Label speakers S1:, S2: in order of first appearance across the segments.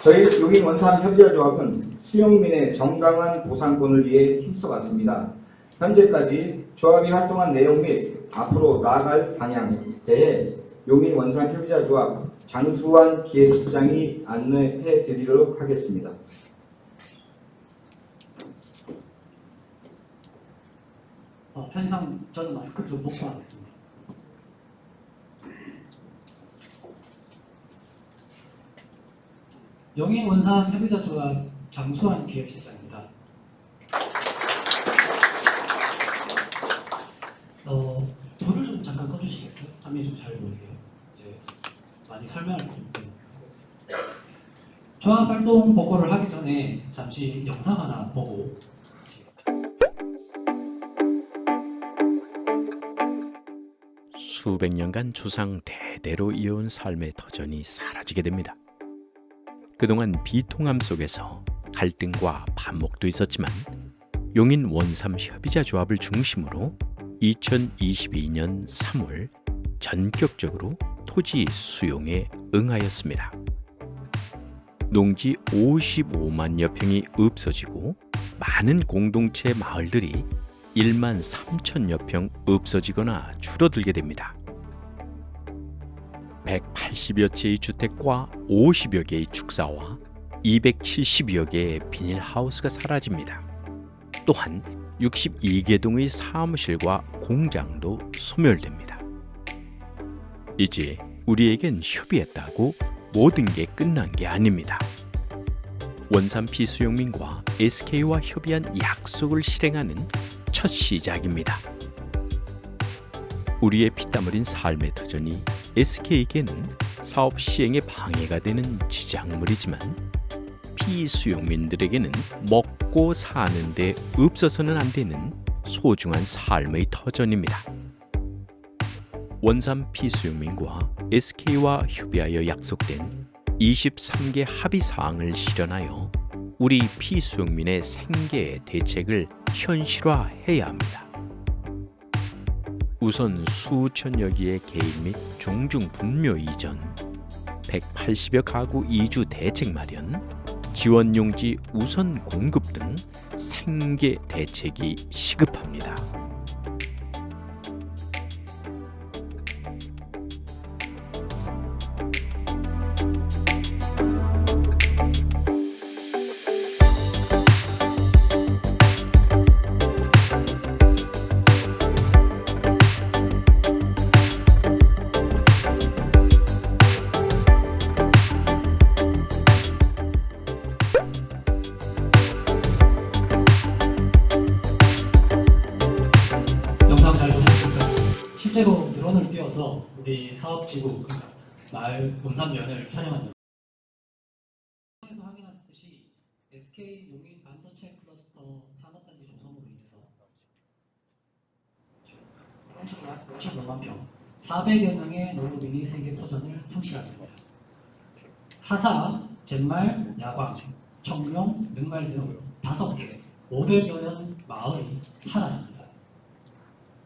S1: 저희 용인 원산 협의자조합은 수용민의 정당한 보상권을 위해 힘써왔습니다. 현재까지 조합이 활동한 내용 및 앞으로 나아갈 방향에 대해 용인 원산 협의자조합 장수환 기획실장이 안내해 드리도록 하겠습니다.
S2: 편의상 저는 마스크를 좀 벗고 하겠습니다. 용인 원산 협의자 조합 장수환 기획실장입니다. 불을 좀 잠깐 꺼주시겠어요? 화면이 좀 잘 보이게요. 이제 많이 설명할 거 때문에. 조합 활동 보고를 하기 전에 잠시 영상 하나 보고
S3: 수백 년간 조상 대대로 이어온 삶의 터전이 사라지게 됩니다. 그동안 비통함 속에서 갈등과 반목도 있었지만 용인 원삼 협의자 조합을 중심으로 2022년 3월 전격적으로 토지 수용에 응하였습니다. 농지 55만여 평이 없어지고 많은 공동체 마을들이 1만 3천여 평 없어지거나 줄어들게 됩니다. 180여 채의 주택과 50여 개의 축사와 270여 개의 비닐하우스가 사라집니다. 또한 62개 동의 사무실과 공장도 소멸됩니다. 이제 우리에겐 협의했다고 모든 게 끝난 게 아닙니다. 원산 피수용민과 SK와 협의한 약속을 실행하는 첫 시작입니다. 우리의 피땀 흘린 삶의 터전이 SK에게는 사업 시행에 방해가 되는 지작물이지만 피수용민들에게는 먹고 사는데 없어서는 안 되는 소중한 삶의 터전입니다. 원산 피수용민과 SK와 협의하여 약속된 23개 합의사항을 실현하여 우리 피수용민의 생계 대책을 현실화해야 합니다. 우선 수천여 개의 개인 및 종중 분묘 이전, 180여 가구 이주 대책 마련, 지원용지 우선 공급 등 생계 대책이 시급합니다.
S2: 영상 잘 보셨습니까? 실제로 드론을 띄워서 우리 사업지구 마을 원산면을 촬영한 영상에서 확인하셨듯이 SK 용인 반도체 클러스터 산업단지 조성으로 인해서 건축 약 55만 평, 400여 명의 노후민이 생계 터전을 성취하게 됩니다. 하사, 잿말, 야광, 청룡, 능말 등 5개, 500여 년 마을이 사라집니다.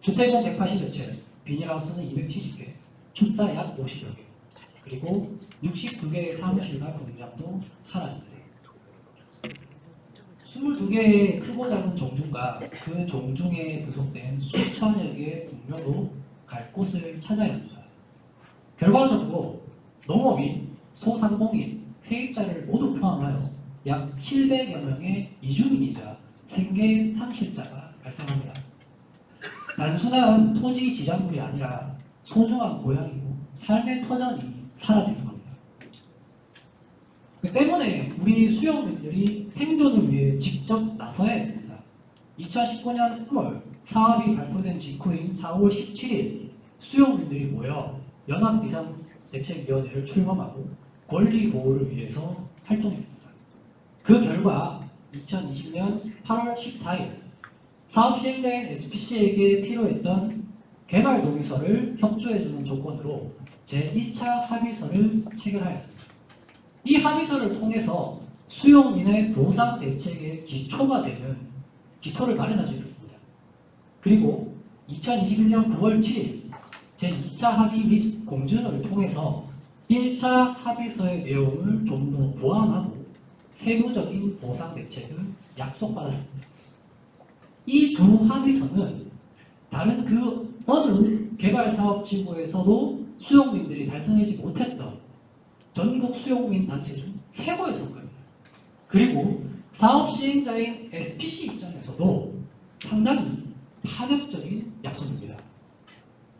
S2: 주택은 180여 채, 비닐하우스는 270개, 축사 약 50여 개, 그리고 62개의 사무실과 공장도 사라집니다. 22개의 크고 작은 종중과 그 종중에 부속된 수천여 개의 분묘도 갈 곳을 찾아야 합니다. 결과적으로 농업인, 소상공인, 세입자를 모두 포함하여 약 700여 명의 이주민이자 생계 상실자가 발생합니다. 단순한 토지 지작물이 아니라 소중한 고향이고 삶의 터전이 사라지는 겁니다. 그 때문에 우리 수용민들이 생존을 위해 직접 나서야 했습니다. 2019년 3월 사업이 발표된 직후인 4월 17일 수용민들이 모여 연합비상대책위원회를 출범하고 권리 보호를 위해서 활동했습니다. 그 결과 2020년 8월 14일 사업 시행자인 SPC에게 필요했던 개발 동의서를 협조해주는 조건으로 제1차 합의서를 체결하였습니다. 이 합의서를 통해서 수용민의 보상 대책의 기초가 되는 기초를 마련할 수 있었습니다. 그리고 2021년 9월 7일 제2차 합의 및 공증을 통해서 1차 합의서의 내용을 좀 더 보완하고 세부적인 보상 대책을 약속받았습니다. 이 두 합의서는 다른 그 어느 개발사업 지구에서도 수용민들이 달성하지 못했던 전국 수용민 단체 중 최고의 성과입니다. 그리고 사업 시행자인 SPC 입장에서도 상당히 파격적인 약속입니다.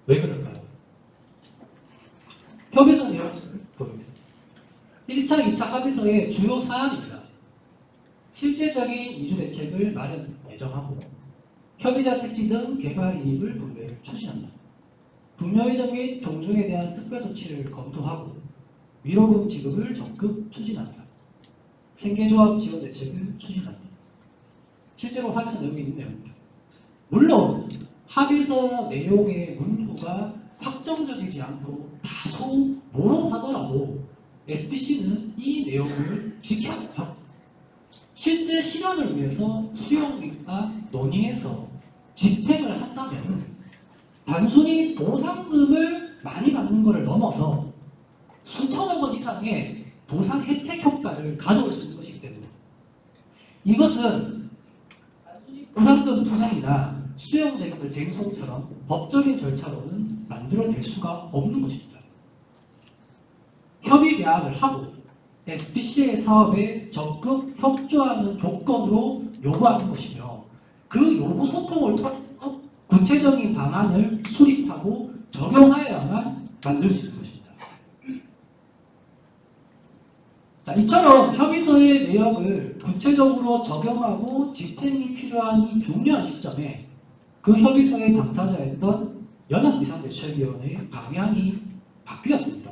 S2: 왜 그럴까요? 협의서 내용을 보겠습니다. 1차, 2차 합의서의 주요 사안입니다. 실질적인 이주 대책을 마련 예정하고 협의자 택지 등 개발 이익을 분배를 추진한다. 분묘이전 및 종중에 대한 특별 조치를 검토하고 위로금 지급을 적극 추진한다. 생계조합 지원 대책을 추진한다. 실제로 합의서 내용이 있는 내용입니다. 물론 합의서 내용의 문구가 확정적이지 않고 다소 모호하더라도 SPC는 이 내용을 지켜야 실제 실현을 위해서 수용민과 논의해서 집행을 한다면 단순히 보상금을 많이 받는 것을 넘어서 수천억 원 이상의 보상 혜택 효과를 가져올 수 있는 것이기 때문에 이것은 단순히 보상금 투쟁이나 수용재급을 쟁송처럼 법적인 절차로는 만들어낼 수가 없는 것입니다. 협의 계약을 하고 SPC의 사업에 적극 협조하는 조건으로 요구하는 것이며 그 요구 소통을 통해서 구체적인 방안을 수립하고 적용하여야만 만들 수 있는 것입니다. 자, 이처럼 협의서의 내용을 구체적으로 적용하고 집행이 필요한 이 중요한 시점에 그 협의서의 당사자였던 연합비상대책위원회의 방향이 바뀌었습니다.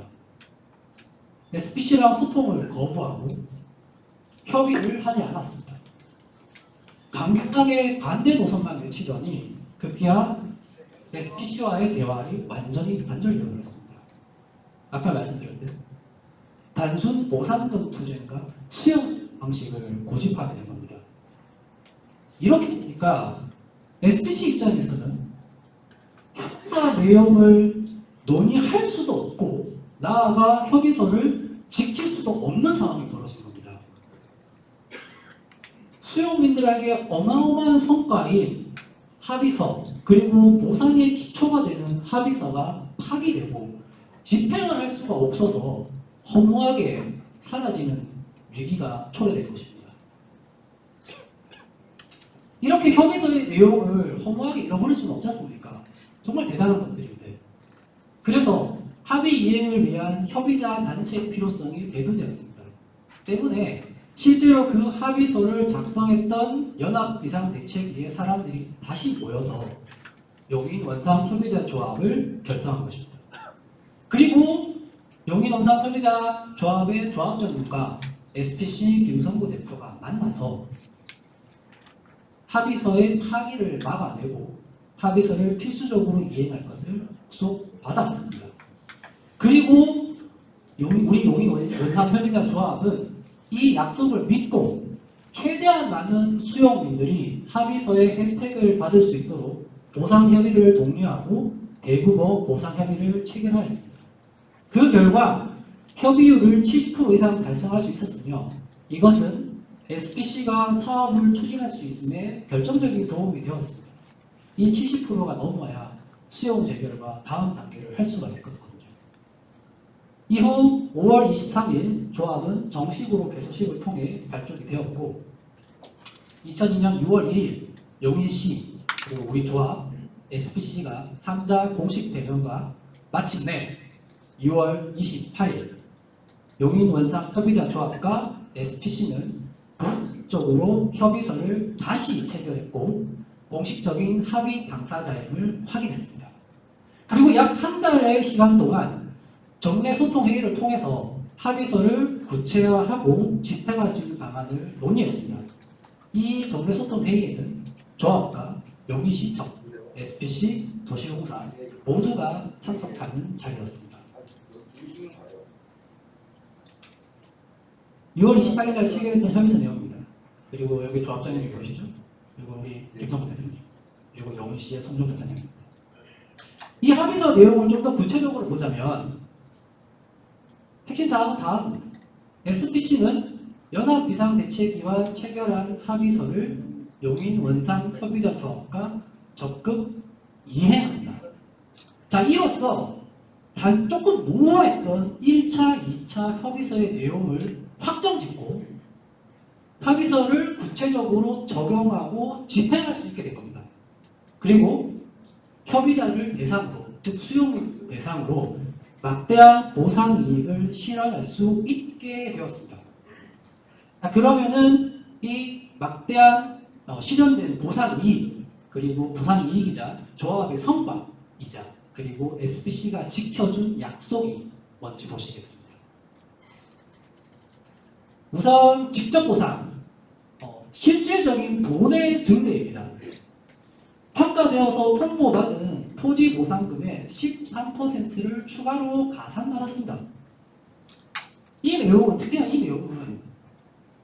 S2: SPC랑 소통을 거부하고 협의를 하지 않았습니다. 강경하게 반대 노선만 외치더니 급기야 SPC와의 대화를 완전히 단절되어버렸습니다. 아까 말씀드렸듯 단순 보상금 투쟁과 수용 방식을 고집하게 된 겁니다. 이렇게 보니까 SPC 입장에서는 협의서 내용을 논의할 수도 없고 나아가 협의서를 지킬 수도 없는 상황이 벌어진 겁니다. 수용민들에게 어마어마한 성과인 합의서 그리고 보상의 기초가 되는 합의서가 파기되고 집행을 할 수가 없어서 허무하게 사라지는 위기가 초래된 것입니다. 이렇게 협의서의 내용을 허무하게 잃어버릴 수는 없지 않습니까? 정말 대단한 것들인데 그래서 합의 이행을 위한 협의자 단체의 필요성이 대두되었습니다. 때문에 실제로 그 합의서를 작성했던 연합비상대책위의 사람들이 다시 모여서 용인원상협의자 조합을 결성한 것입니다. 그리고 용인원상협의자 조합의 조합장님과 SPC 김성구 대표가 만나서 합의서의 파기를 막아내고 합의서를 필수적으로 이행할 것을 약속받았습니다. 그리고 우리 용인원상협의자 조합은 이 약속을 믿고 최대한 많은 수용민들이 합의서의 혜택을 받을 수 있도록 보상협의를 독려하고 대규모 보상협의를 체결하였습니다. 그 결과 협의율을 70% 이상 달성할 수 있었으며 이것은 SPC가 사업을 추진할 수 있음에 결정적인 도움이 되었습니다. 이 70%가 넘어야 수용 재결과 다음 단계를 할 수가 있었거든요. 이후 5월 23일 조합은 정식으로 개소식을 통해 발족이 되었고 2002년 6월 2일 용인시 그리고 우리 조합 SPC가 3자 공식 대면과 마침내 6월 28일 용인원상협의자 조합과 SPC는 본격적으로 협의서를 다시 체결했고 공식적인 합의 당사자임을 확인했습니다. 그리고 약 한 달의 시간 동안 정례 소통 회의를 통해서 합의서를 구체화하고 집행할 수 있는 방안을 논의했습니다. 이 정례 소통 회의에는 조합과 용인시청, SPC, 도시공사 모두가 참석하는 자리였습니다. 6월 28일 날 체결했던 협의서 내용입니다. 그리고 여기 조합장님이 보시죠. 그리고 우리 김성구 대표님, 그리고 용인시의 송정준 대표님. 이 합의서 내용을 좀 더 구체적으로 보자면 핵심 사항은 다음입니다. SPC는 연합비상대책위와 체결한 합의서를 용인 원상 협의자 조합과 적극 이행한다. 자, 이로써 단 조금 모호했던 1차, 2차 협의서의 내용을 확정짓고 합의서를 구체적으로 적용하고 집행할 수 있게 될 겁니다. 그리고 협의자를 대상으로, 즉 수용 대상으로 막대한 보상 이익을 실현할 수 있게 되었습니다. 자, 그러면은 이 막대한 실현된 보상 이익, 그리고 보상 이익이자 조합의 성과이자 그리고 SPC가 지켜준 약속이 뭔지 보시겠습니다. 우선 직접 보상, 실질적인 돈의 증대입니다. 평가되어서 통보받은 토지 보상금의 13%를 추가로 가산받았습니다. 이 내용은, 특히나 이 내용은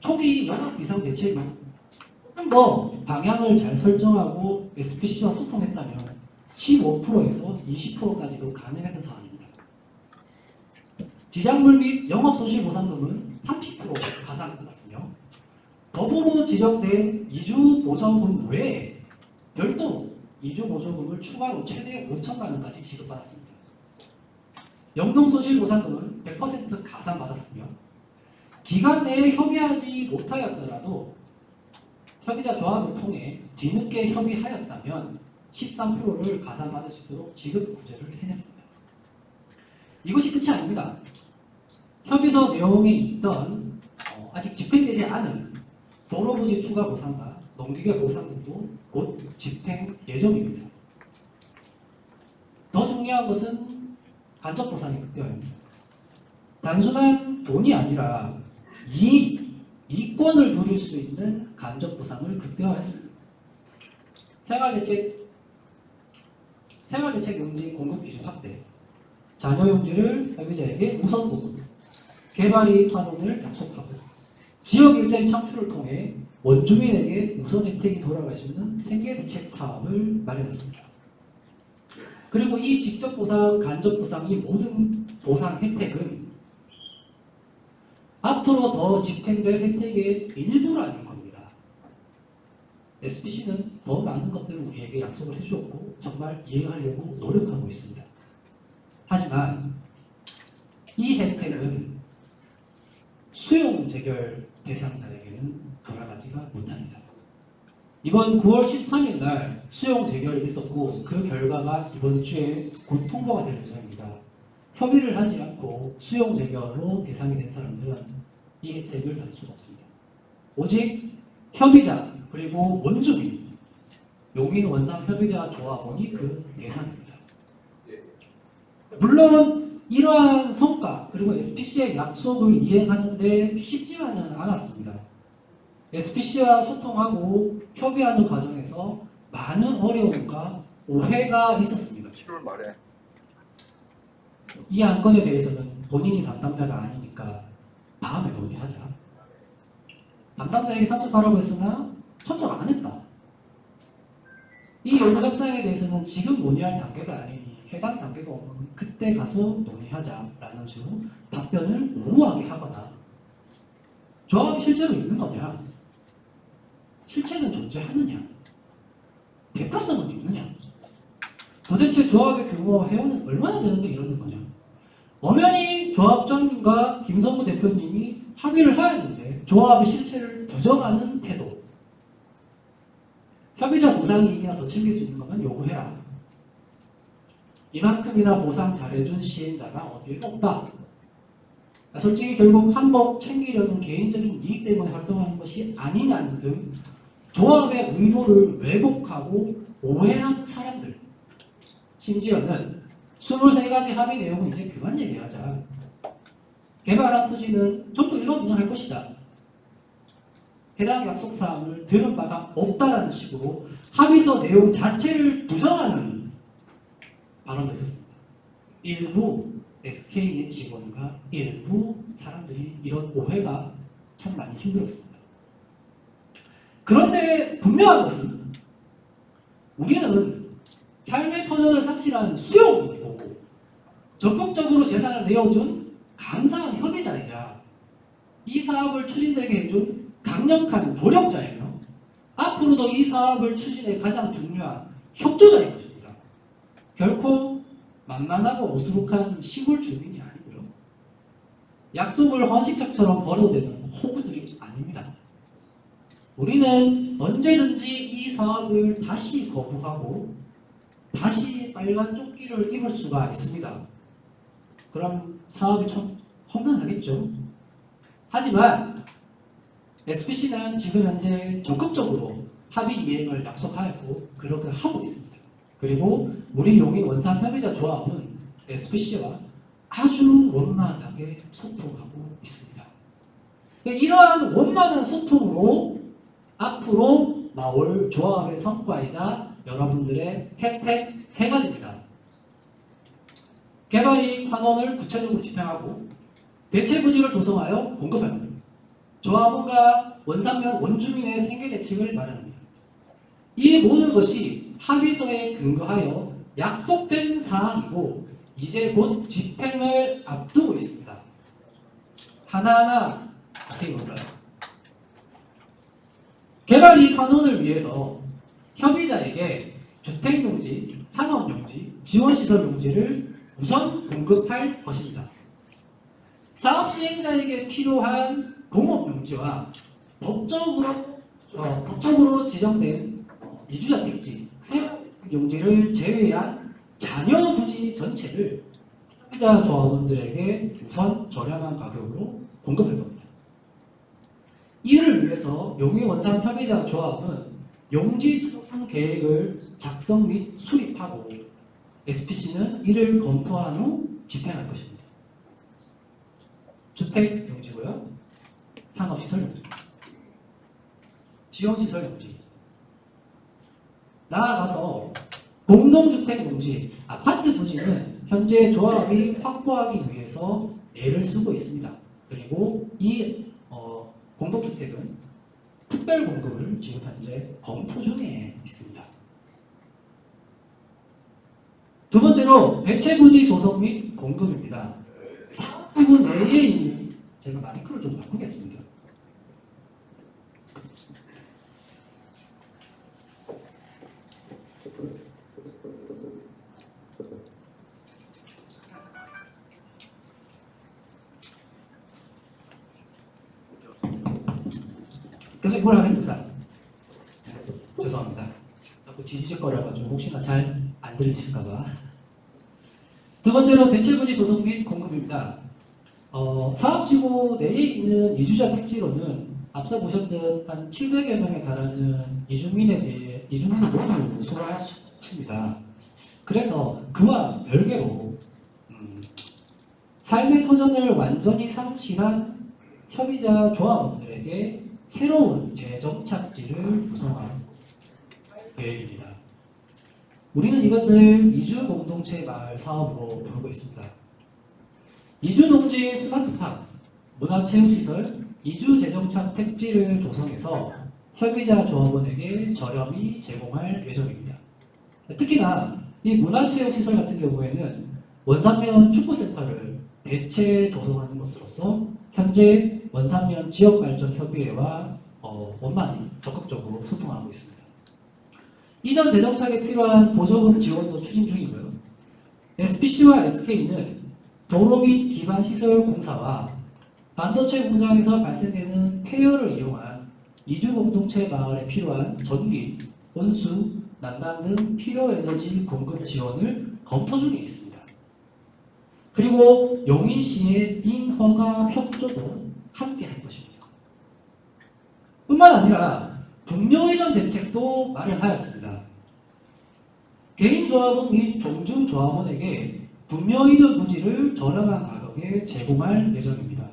S2: 초기 연합비상대책이 좀 더 방향을 잘 설정하고 SPC와 소통했다면 15%에서 20%까지도 가능했던 사안입니다. 지작물 및 영업손실보상금은 30% 가산받았으며 법으로 지정된 이주보조금 외에 별도로 이주보조금을 추가로 최대 5천만 원까지 지급받았습니다. 영동손실보상금은 100% 가산받았으며 기간 내에 협의하지 못하였더라도 협의자 조합을 통해 뒤늦게 협의하였다면 13%를 가산받을 수 있도록 지급 구제를 해냈습니다. 이것이 끝이 아닙니다. 협의서 내용에 있던 아직 집행되지 않은 도로부지 추가 보상과 농기계 보상금도 곧 집행 예정입니다. 더 중요한 것은 간접 보상의 극대화입니다. 단순한 돈이 아니라 이권을 누릴 수 있는 간접 보상을 극대화했습니다. 생활대책 용지 공급 기준 확대, 자녀 용지를 소비자에게 우선 공급, 개발이익 환원을 약속하고 지역 일자리 창출을 통해 원주민에게 우선 혜택이 돌아갈 수 있는 생계대책 사업을 마련했습니다. 그리고 이 직접 보상, 간접 보상, 이 모든 보상 혜택은 앞으로 더 집행될 혜택의 일부라는 겁니다. SPC는 더 많은 것들을 우리에게 약속을 해주었고 정말 이행하려고 노력하고 있습니다. 하지만 이 혜택은 수용 재결 대상자에게는 돌아가지가 못합니다. 이번 9월 13일 날 수용 재결이 있었고 그 결과가 이번 주에 곧 통보가 될 예정입니다. 협의를 하지 않고 수용 재결로 대상이 된 사람들은 이 혜택을 받을 수가 없습니다. 오직 협의자 그리고 원주민, 용인 원상 협의자 조합원이 그 대상입니다. 물론 이러한 성과 그리고 SPC의 약속을 이행하는데 쉽지만은 않았습니다. SPC와 소통하고 협의하는 과정에서 많은 어려움과 오해가 있었습니다.
S4: 7월 말에
S2: 이 안건에 대해서는 본인이 담당자가 아니니까 다음에 논의하자. 담당자에게 선처하라고 했으나 선처를 안 했다. 이 연구 협상에 대해서는 지금 논의할 단계가 아니니 해당 단계가 오면 그때 가서 논의하자라는 식으로 답변을 우호하게 하거나 조합이 실제로 있는 거냐, 실체는 존재하느냐, 대표성은 있느냐, 도대체 조합의 규모와 회원은 얼마나 되는데 이러는 거냐. 엄연히 조합장님과 김성구 대표님이 합의를 하였는데 조합의 실체를 부정하는 태도. 협의자 보상이익이나 더 챙길 수 있는 것만 요구해라. 이만큼이나 보상 잘해준 시행자가 어디에 없다. 솔직히 결국 한몫 챙기려는 개인적인 이익 때문에 활동하는 것이 아니냐는 등 조합의 의도를 왜곡하고 오해하는 사람들. 심지어는 23가지 합의 내용은 이제 그만 얘기하자. 개발한 토지는 전부 일반 운영할 것이다. 해당 약속사항을 들은 바가 없다라는 식으로 합의서 내용 자체를 부정하는 발언도 있었습니다. 일부 SK의 직원과 일부 사람들이 이런 오해가 참 많이 힘들었습니다. 그런데 분명한 것은 우리는 삶의 터전을 상실한 수용이고 적극적으로 재산을 내어준 감사한 협의자이자 이 사업을 추진되게 해준 강력한 조력자예요. 앞으로도 이 사업을 추진해 가장 중요한 협조자인 것입니다. 결코 만만하고 오수룩한 시골 주민이 아니고요. 약속을 헌신짝처럼 벌어대는 호구들이 아닙니다. 우리는 언제든지 이 사업을 다시 거부하고 다시 빨간 조끼를 입을 수가 있습니다. 그럼 사업이 좀 험난하겠죠. 하지만 SPC는 지금 현재 적극적으로 합의 이행을 약속하였고 그렇게 하고 있습니다. 그리고 우리 용인 원산협의자 조합은 SPC와 아주 원만하게 소통하고 있습니다. 이러한 원만한 소통으로 앞으로 나올 조합의 성과이자 여러분들의 혜택 세 가지입니다. 개발이익 환원을 구체적으로 집행하고 대체 부지를 조성하여 공급합니다. 조합원과 원산면 원주민의 생계 대책을 마련합니다. 이 모든 것이 합의서에 근거하여 약속된 사항이고 이제 곧 집행을 앞두고 있습니다. 하나하나 자세히 볼까요? 개발이익 환원을 위해서 협의자에게 주택용지, 상업용지, 지원시설용지를 우선 공급할 것입니다. 사업 시행자에게 필요한 공업용지와 법적으로 지정된 이주자 택지, 용지를 제외한 잔여 부지 전체를 협의자 조합원들에게 우선 저렴한 가격으로 공급할 겁니다. 이를 위해서 용인 원산 협의자 조합은 용지 투수 계획을 작성 및 수립하고 SPC는 이를 검토한 후 집행할 것입니다. 주택 용지고요, 상업시설 용지, 지원시설 용지, 나아가서 공동주택 용지, 아파트 부지는 현재 조합이 확보하기 위해서 애를 쓰고 있습니다. 그리고 이 공동주택은 특별 공급을 지금 현재 검토 중에 있습니다. 두 번째로 대체 부지 조성 및 공급입니다. 사업부 내에 있는 제가 마이크를 좀 바꾸겠습니다. 계속 이걸 하겠습니다. 죄송합니다. 자꾸 지지직거려가지고 혹시나 잘 안 들리실까봐. 두 번째로 대체부지 조성 및 공급입니다. 사업지구 내에 있는 이주자 택지로는 앞서 보셨듯 한 700여 명에 달하는 이주민을 모두 소화할 수 없습니다. 그래서 그와 별개로 삶의 터전을 완전히 상실한 협의자 조합원들에게 새로운 재정착지를 구성할 계획입니다. 우리는 이것을 이주 공동체 마을 사업으로 부르고 있습니다. 이주 농지 스마트팜, 문화체육시설, 이주 재정착 택지를 조성해서 협의자 조합원에게 저렴히 제공할 예정입니다. 특히나 이 문화체육시설 같은 경우에는 원산면 축구센터를 대체 조성하는 것으로서 현재 원산면 지역발전협의회와 원만히 적극적으로 소통하고 있습니다. 이전 재정착에 필요한 보조금 지원도 추진 중이고요. SPC와 SK는 도로 및 기반시설 공사와 반도체 공장에서 발생되는 폐열을 이용한 이주 공동체 마을에 필요한 전기, 온수, 난방 등 필요 에너지 공급 지원을 검토 중에 있습니다. 그리고 용인시의 인허가 협조도 함께 할 것입니다. 뿐만 아니라 분묘이전 대책도 마련하였습니다. 개인조합원 및 종중조합원에게 분묘이전 부지를 저렴한 가격에 제공할 예정입니다.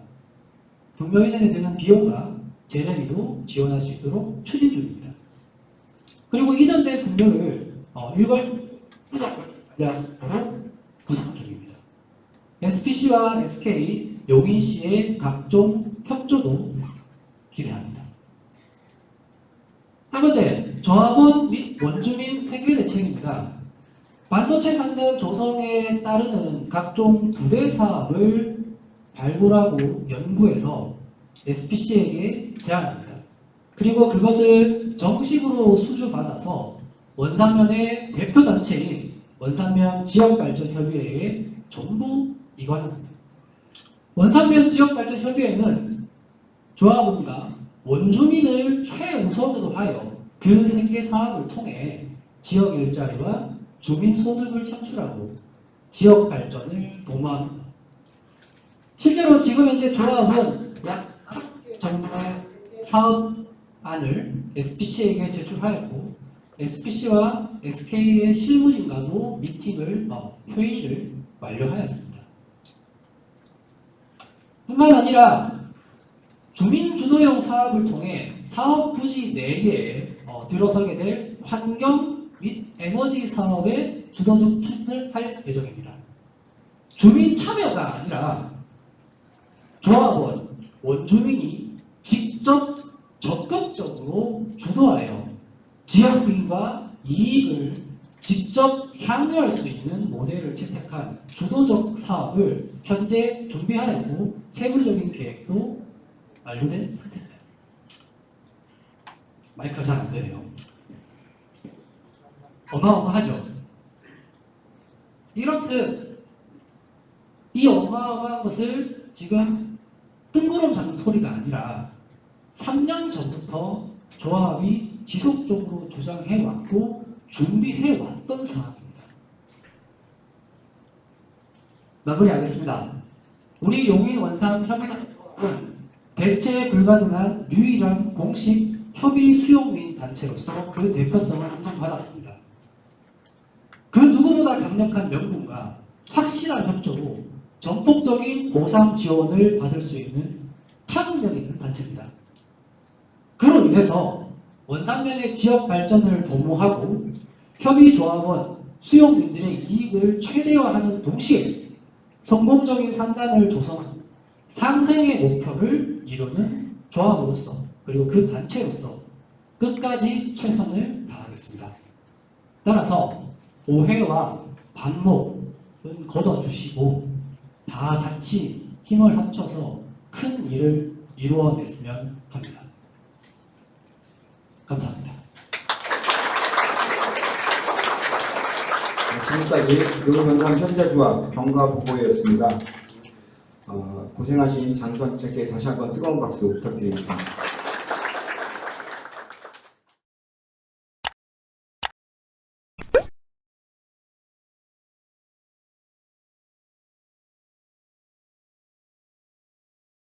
S2: 분묘이전에 드는 비용과 재래비도 지원할 수 있도록 추진 중입니다. 그리고 이전된 분묘를 일괄 관리하도록 구상 중입니다. SPC와 SK, 용인시의 각종 협조도 기대합니다. 세 번째, 조합원 및 원주민 생계 대책입니다. 반도체 상점 조성에 따르는 각종 부대 사업을 발굴하고 연구해서 SPC에게 제안합니다. 그리고 그것을 정식으로 수주받아서 원산면의 대표단체인 원산면 지역발전협의회에 전부 이관합니다. 원산면 지역발전협의회는 조합원과 원주민을 최우선으로 하여 그 생계사업을 통해 지역 일자리와 주민 소득을 창출하고 지역 발전을 도모합니다. 실제로 지금 현재 조합은 약 5개 정도의 사업안을 SPC에게 제출하였고 SPC와 SK의 실무진과도 회의를 완료하였습니다. 뿐만 아니라 주민 주도형 사업을 통해 사업 부지 내에 들어서게 될 환경 및 에너지 사업에 주도적 추진을 할 예정입니다. 주민 참여가 아니라 조합원, 원주민이 직접 적극적으로 주도하여 지역민과 이익을 직접 향유할 수 있는 모델을 채택한 주도적 사업을 현재 준비하였고 세부적인 계획도 완료된 상태입니다. 마이크가 잘 안 되네요. 어마어마하죠? 이렇듯 이 어마어마한 것을 지금 뜬구름 잡는 소리가 아니라 3년 전부터 조합이 지속적으로 주장해왔고 준비해왔던 사항입니다. 마무리하겠습니다. 우리 용인 원산 협의단은 대체 불가능한 유일한 공식 협의 수용민 단체로서 그 대표성을 인정받았습니다. 그 누구보다 강력한 명분과 확실한 협조로 전폭적인 보상 지원을 받을 수 있는 파급력 있는 단체입니다. 그로 인해서 원산면의 지역 발전을 도모하고 협의조합원, 수용민들의 이익을 최대화하는 동시에 성공적인 산단을 조성하는 상생의 목표를 이루는 조합으로서 그리고 그 단체로서 끝까지 최선을 다하겠습니다. 따라서 오해와 반목은 걷어주시고 다 같이 힘을 합쳐서 큰 일을 이루어냈으면 합니다. 감사합니다.
S1: 지금까지 용인원산 현대조합 경과보고였습니다. 고생하신 장수한님께 다시 한번 뜨거운 박수 부탁드립니다.